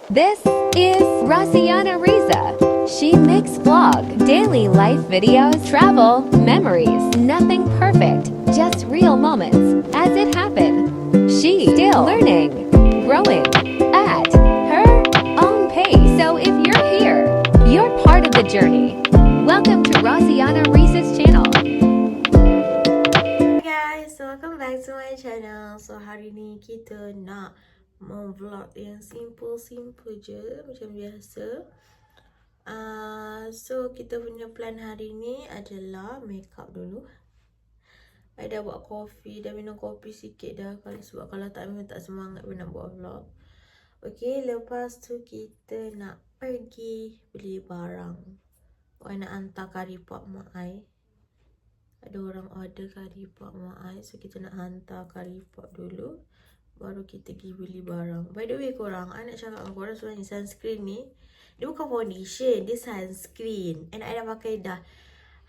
This is Rosiana Riza. She makes vlog, daily life videos, travel, memories, nothing perfect, just real moments as it happened. She still learning, growing at her own pace. So if you're here, you're part of the journey. Welcome to Rosiana Riza's channel. Hi guys, so welcome back to my channel. So hari ni kita nak vlog yang simple je macam biasa. So kita punya plan hari ni adalah makeup dulu. I dah buat kopi, dah minum kopi sikit dah sebab kalau tak minum tak semangat pun nak buat vlog. Okay, lepas tu kita nak pergi beli barang. I nak hantar curry pok mak I. Ada orang order curry pok mak I, so kita nak hantar curry pok dulu, baru kita pergi beli barang. By the way korang, I nak cakap dengan korang sebenarnya sunscreen ni, dia bukan foundation, dia sunscreen. And I dah pakai dah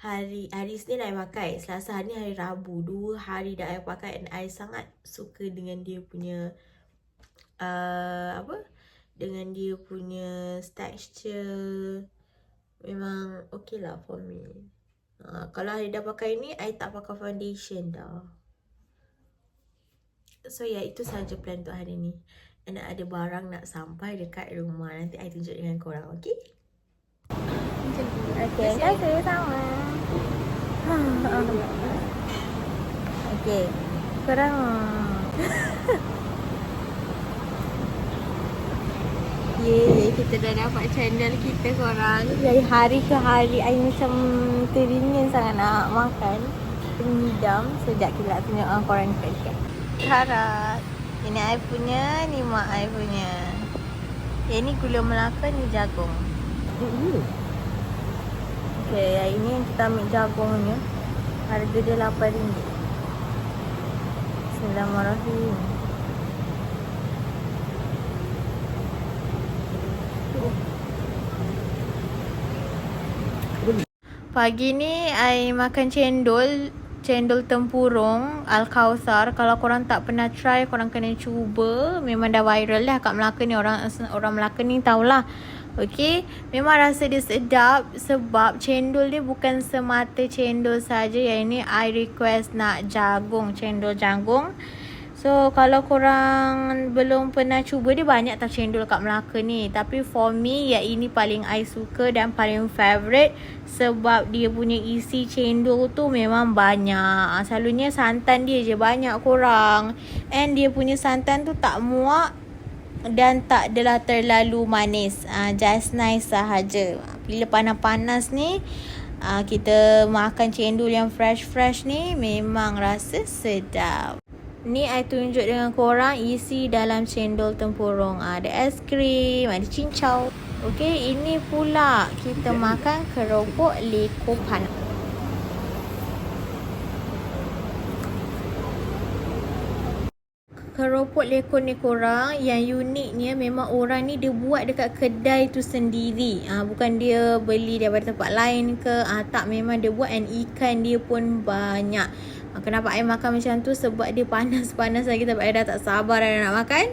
hari Isnin I pakai, Selasa ni hari Rabu, 2 hari dah I pakai. And I sangat suka dengan dia punya dengan dia punya texture. Memang okay lah for me. Kalau I dah pakai ni, I tak pakai foundation dah. So ya, itu sahaja plan untuk hari ni. Dan ada barang nak sampai dekat rumah. Nanti I tunjuk dengan korang, okay? Okay, kasih sama. Okay, korang Yeay, kita dah dapat channel kita korang. Dari hari ke hari, I macam teringin sangat nak makan. Mengidam. Sekejap kita nak tunjuk korang dekat. Harap. Ini I punya, ni mak I punya. Yang ni gula Melaka, ni jagung. Okay, yang ini yang kita ambil jagungnya. Harga dia RM8. Bismillahirrahmanirrahim. Pagi ni I makan cendol tempurung Al-Kausar. Kalau korang tak pernah try, korang kena cuba. Memang dah viral lah kat Melaka ni. Orang Melaka ni tahulah. Okay, memang rasa dia sedap sebab cendol dia bukan semata cendol saja. Yang ini I request nak jagung, cendol jagung. So kalau korang belum pernah cuba, dia banyak tak cendol kat Melaka ni. Tapi for me, yang ini paling I suka dan paling favourite. Sebab dia punya isi cendol tu memang banyak. Selalunya santan dia je banyak korang. And dia punya santan tu tak muak dan tak adalah terlalu manis. Just nice sahaja. Bila panas-panas ni, kita makan cendol yang fresh-fresh ni, memang rasa sedap. Ni I tunjuk dengan korang isi dalam cendol tempurung. Ada es krim, ada cincau. Okey, ini pula kita makan keropok leko panas. Keropok leko ni korang, yang uniknya memang orang ni dia buat dekat kedai tu sendiri. Bukan dia beli daripada tempat lain ke. Tak, memang dia buat. And ikan dia pun banyak. Kenapa I makan macam tu? Sebab dia panas-panas lagi. Tapi I dah tak sabar dah nak makan.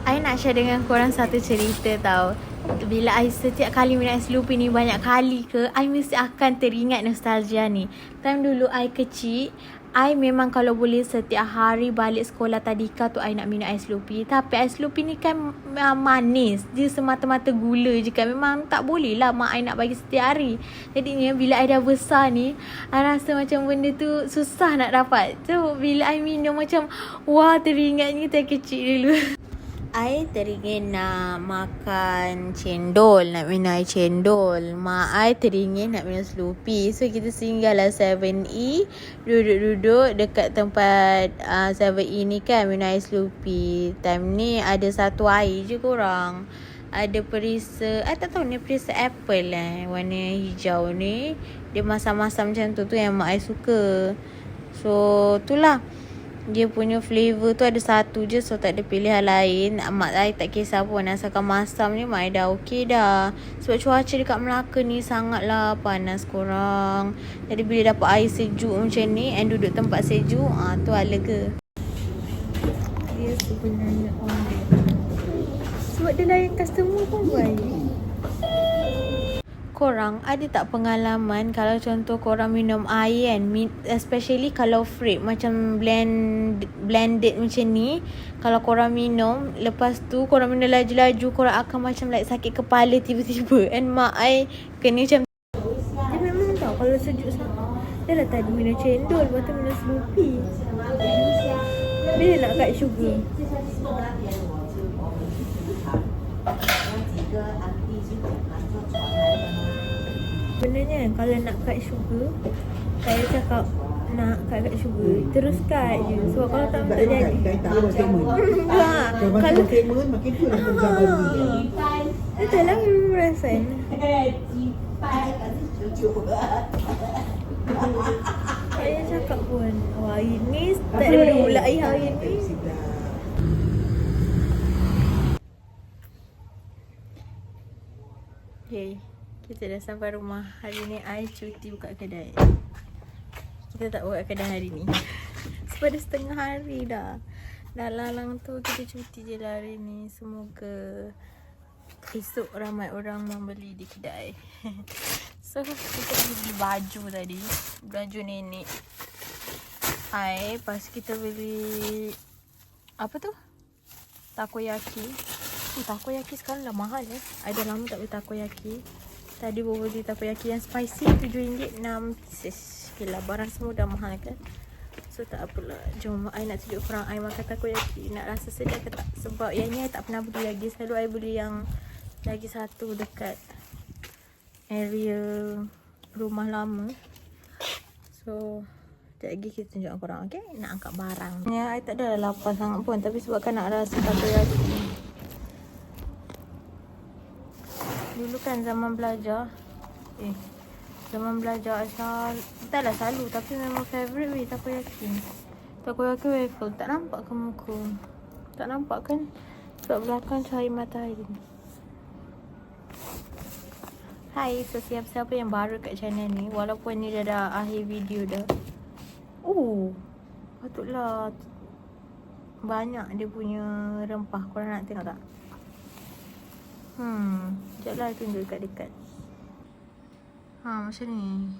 I nak share dengan korang satu cerita tau. Bila I setiap kali minum ais lupi ni banyak kali ke, I mesti akan teringat nostalgia ni. Time dulu I kecil, I memang kalau boleh setiap hari balik sekolah tadika tu I nak minum ais lupi. Tapi ais lupi ni kan manis. Dia semata-mata gula je kan. Memang tak boleh lah mak I nak bagi setiap hari. Jadinya bila I dah besar ni, I rasa macam benda tu susah nak dapat. So bila I minum macam, wah, teringatnya time kecil dulu. I teringin nak makan cendol, nak minum air cendol. Mak I teringin nak minum Sloopy. So kita singgah lah 7E. Duduk-duduk dekat tempat 7E ni kan, minum air Sloopy. Time ni ada satu air je korang. Ada perisa, I tak tahu ni perisa apple warna hijau ni. Dia masam-masam macam tu yang mak I suka. So itulah. Dia punya flavour tu ada satu je, so tak ada pilihan lain. Mak I tak kisah pun, asalkan masam ni mak I dah okey dah. Sebab cuaca dekat Melaka ni sangatlah panas korang. Jadi bila dapat air sejuk macam ni and duduk tempat sejuk, tu lega. Dia sebenarnya sebab dia layan customer pun baik. Korang ada tak pengalaman kalau contoh korang minum air kan, especially kalau fruit macam blended macam ni, kalau korang minum, lepas tu korang minum laju-laju, korang akan macam like sakit kepala tiba-tiba. And mak I kena macam dia memang tahu kalau sejuk sangat. Dia dah tadi minum cendol, lepas tu minum Snoopy. Dia nak cut sugar. Sebenarnya kalau nak cut sugar, saya cakap nak cut sugar, terus cut je. Sebab kalau tak jadi. Tak ada statement. Kalau statement makin tu nak berjalan. Betul lah, memang perasan. Saya cakap pun, wah ini tak ada pula hari ni. Okay, kita dah sampai rumah. Hari ni I cuti buka kedai. Kita tak buka kedai hari ni sebab dah setengah hari dah. Dah lalang tu kita cuti je lah hari ni. Semoga esok ramai orang membeli di kedai. So kita beli baju tadi, baju nenek I. Lepas kita beli apa tu, takoyaki. Takoyaki sekarang dah mahal I dah lama tak beli takoyaki. Tadi baru beli takoyaki yang spicy RM7 6 pieces. Okay lah, barang semua dah mahal kan. So tak apalah, jom I nak tunjuk korang I makan takoyaki. Nak rasa sedap ke tak? Sebab yang ni I tak pernah beli lagi. Selalu I beli yang lagi satu dekat area rumah lama. So sekejap lagi kita tunjuk korang, okay? Nak angkat barang. Ya, I tak ada lapar sangat pun, tapi sebabkan nak rasa takoyaki. Dulu kan zaman belajar taklah selalu, tapi memang favourite weh takoyaki. Takoyaki waffle. Tak nampak ke muka? Tak nampak kan? Sebab belakang cahaya matahari. Hai, so siapa-siapa yang baru kat channel ni, walaupun ni dah akhir video dah. Patutlah banyak dia punya rempah. Korang nak tengok tak? Sekejap lah tunjuk dekat-dekat. Macam ni.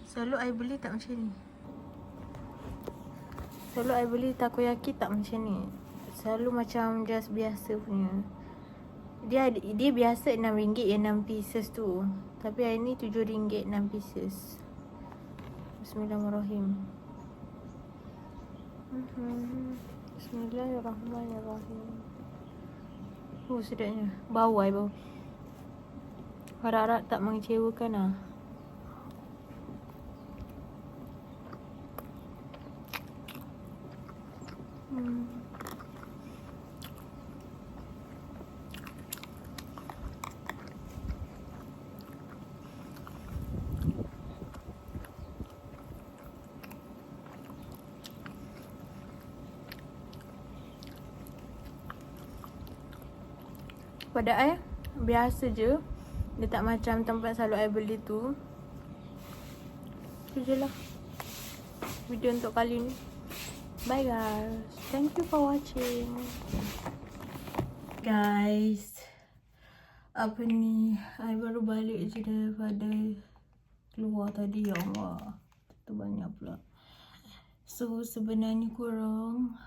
Selalu I beli tak macam ni. Selalu I beli takoyaki tak macam ni. Selalu macam just biasa punya. Dia biasa RM6 yang 6 pieces tu. Tapi hari ni RM7 6 pieces. Bismillahirrahmanirrahim. Bismillahirrahmanirrahim. Sedapnya. Bau I bau. Harap-harap tak mengecewakan lah. Pada I biasa je. Dia tak macam tempat selalu I beli tu. Itu je lah video untuk kali ni. Bye guys. Thank you for watching. Guys, apa ni, I baru balik je daripada keluar tadi. Ya Allah, tu banyak pula. So sebenarnya korang,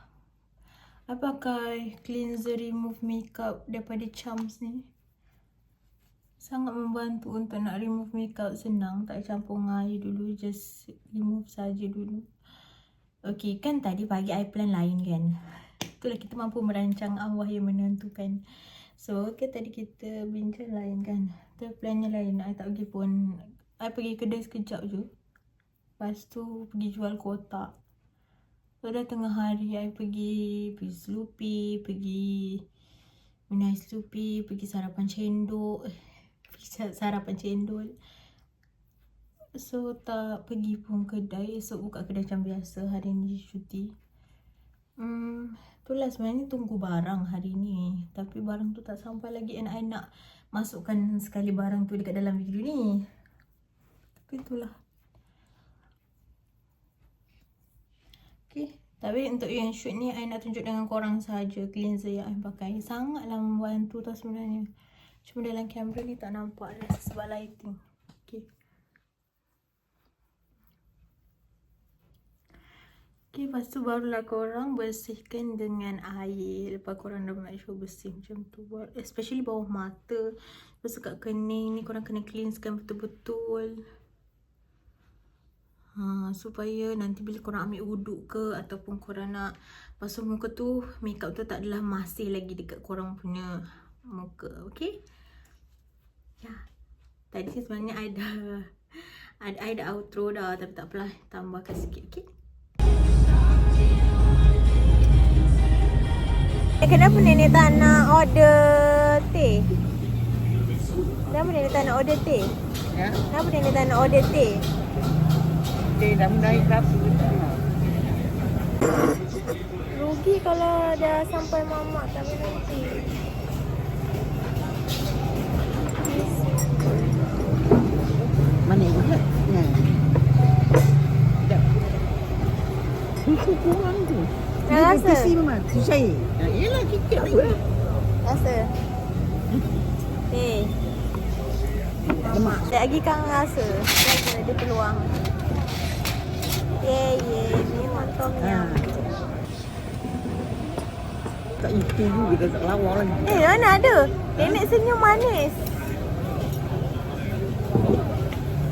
I pakai cleanser remove makeup daripada Charms ni. Sangat membantu untuk nak remove makeup, senang. Tak campur air dulu, just remove saja dulu. Okay, kan tadi pagi I plan lain kan. Itulah kita mampu merancang, Allah yang menentukan. So, okay, tadi kita bincang lain kan. Tapi plannya lain, I tak pergi pun. I pergi kedai sekejap je. Lepas tu pergi jual kotak. So dah tengah hari I pergi Snoopy, pergi minum Snoopy, pergi sarapan cendol. So tak pergi pun kedai. Esok buka kedai macam biasa, hari ni cuti. Itulah sebenarnya tunggu barang hari ni. Tapi barang tu tak sampai lagi and I nak masukkan sekali barang tu dekat dalam video ni. Tapi itulah. Okay. Tapi untuk yang shoot ni I nak tunjuk dengan korang saja cleanser yang I pakai. Sangatlah membantu tau sebenarnya. Cuma dalam kamera ni tak nampak sebab lighting. Okay. Okay, lepas tu barulah korang bersihkan dengan air. Lepas korang dah make sure bersih macam tu. Especially bawah mata. Lepas tu kat kening ni korang kena cleansekan betul-betul. Supaya nanti bila korang ambil wuduk ke ataupun korang nak basuh muka tu, makeup tu tak adalah masih lagi dekat korang punya muka. Okay? Ya. Tadi sebenarnya I dah outro dah, tapi tak apalah, tambahkan sikit. Okay? Kenapa nenek tak nak order teh? Kenapa nenek tak nak order teh? Ya. Kenapa nenek tak nak order teh? Dia dah menaik berapa dah. Rugi kalau dah sampai mamak tak minum teh. Mana yang buat? Nah. Dah. Susu kurang tu. Dah rasa? Kesi memang. Susu air. Yelah sikit apa. Rasa? Mamak. Sekejap lagi kang rasa. Sekejap ada peluang. Memang tom yum. Tak itu juga tak lawa lagi. Mana ada? Nenek senyum manis.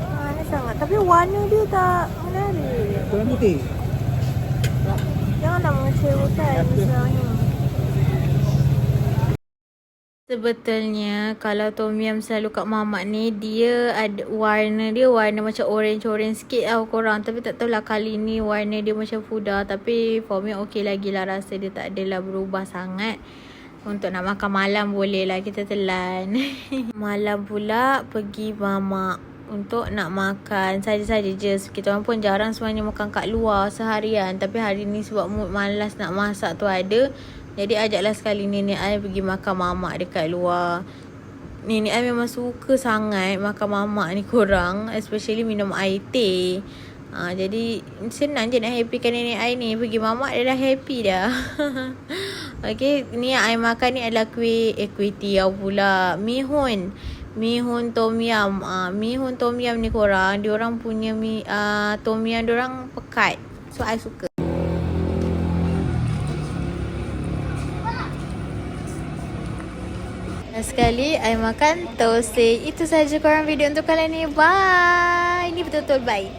Manis sangat. Tapi warna dia tak menarik. Kurang putih. Janganlah mengecewakan sebenarnya. Sebetulnya kalau tom yum selalu kat mamak ni, dia ada warna macam orange sikit tau korang. Tapi tak tahulah kali ni warna dia macam pudar. Tapi for me okey lagi lah, rasa dia tak adalah berubah sangat. Untuk nak makan malam boleh lah kita telan. Malam pula pergi mamak untuk nak makan saja-saja je. Kita orang pun jarang sebenarnya makan kat luar seharian. Tapi hari ni sebab mood malas nak masak tu ada, jadi ajaklah sekali nenek I pergi makan mamak dekat luar. Nenek I memang suka sangat makan mamak ni korang. Especially minum air teh. Jadi senang je nak happykan nenek I ni. Pergi mamak dia dah happy dah. Okay, ni yang I makan ni adalah kuih tiaw pula. Mihun tom yum. Mihun tom yum ni korang, diorang punya tom yum diorang pekat. So I suka. Sekali I makan thosai. Itu saja korang video untuk kali ni. Bye. Ini betul-betul bye.